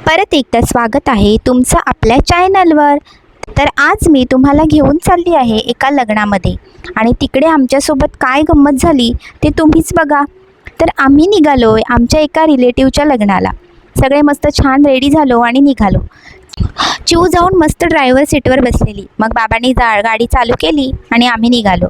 परत एकदा स्वागत आहे तुमचं आपल्या चॅनलवर। तर आज मी तुम्हाला घेऊन चालली आहे एका लग्नामध्ये आणि तिकडे आमच्यासोबत काय गंमत झाली ते तुम्हीच बघा। तर आम्ही निघालोय आमच्या एका रिलेटिव्हच्या लग्नाला। सगळे मस्त छान रेडी झालो आणि निघालो। चिऊ जाऊन मस्त ड्रायव्हर सीटवर बसलेली। मग बाबांनी गाडी चालू केली आणि आम्ही निघालो।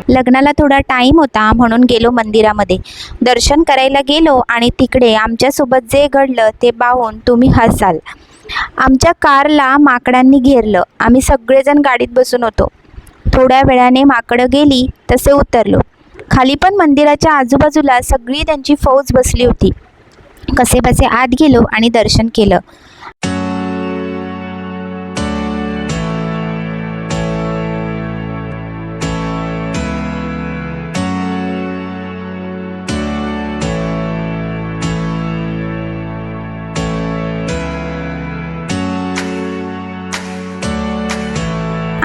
लग्नाला थोडा टाईम होता म्हणून गेलो मंदिरामध्ये। दर्शन करायला गेलो आणि तिकडे आमच्यासोबत जे घडलं ते पाहून तुम्ही हसाल। आमच्या कारला माकडांनी घेरलं। आम्ही सगळेजण गाडीत बसून होतो। थोड्या वेळाने माकडं गेली तसे उतरलो। खाली पण मंदिराच्या आजूबाजूला सगळी त्यांची फौज बसली होती। कसेबसे आत गेलो आणि दर्शन केलं।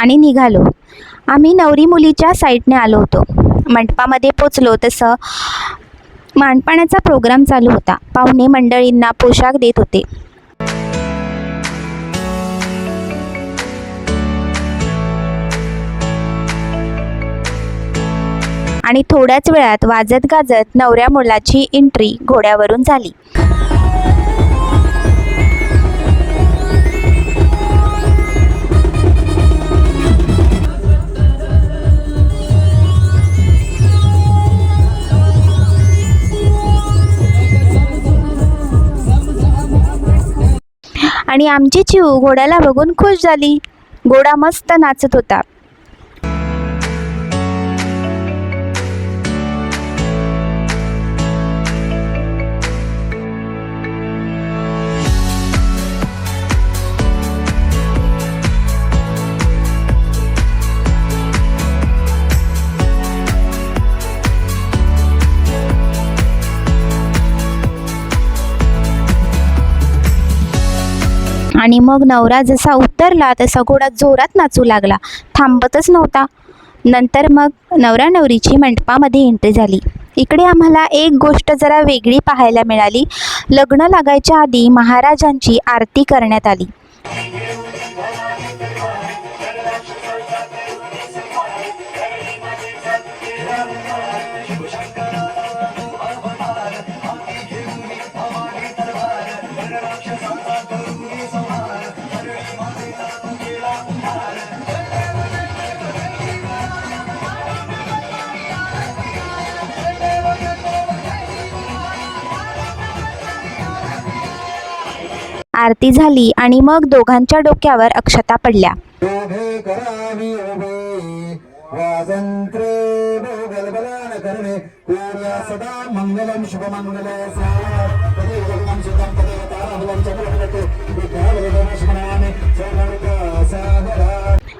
आणि निघालो। आम्ही नवरी मुलीच्या साईडने आलो होतो। मंडपामध्ये पोचलो तसं मांडपाण्याचा प्रोग्राम चालू होता। पाहुणे मंडळींना पोशाख देत होते। आणि थोड्याच वेळात वाजत गाजत नवऱ्या मुलाची एंट्री घोड्यावरून झाली। आणि आमची चिऊ घोड्याला बघून खुश झाली। घोडा मस्त नाचत होता। आणि मग नवरा जसा उतरला तसा घोडा जोरात नाचू लागला, थांबतच नव्हता। नंतर मग नवरा नवरीची मंडपामध्ये एंट्री झाली। इकडे आम्हाला एक गोष्ट जरा वेगळी पाहायला मिळाली। लग्न लागायच्या आधी महाराजांची आरती करण्यात आली। आरती झाली आणि मग दोघांच्या डोक्यावर अक्षता पडल्या।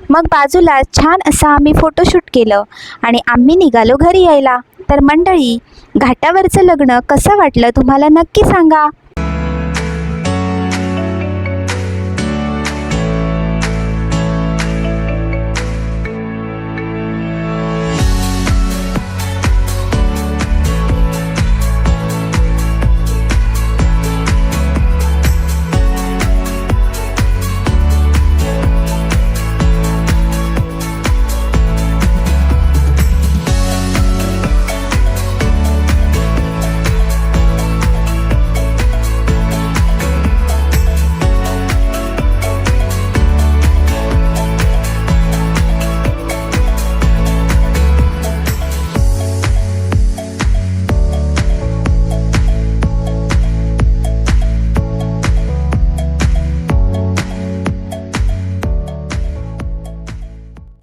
मग बाजूला छान असं आम्ही फोटोशूट केलं आणि आम्ही निघालो घरी यायला। तर मंडळी, घाटावरचं लग्न कसं वाटलं तुम्हाला नक्की सांगा।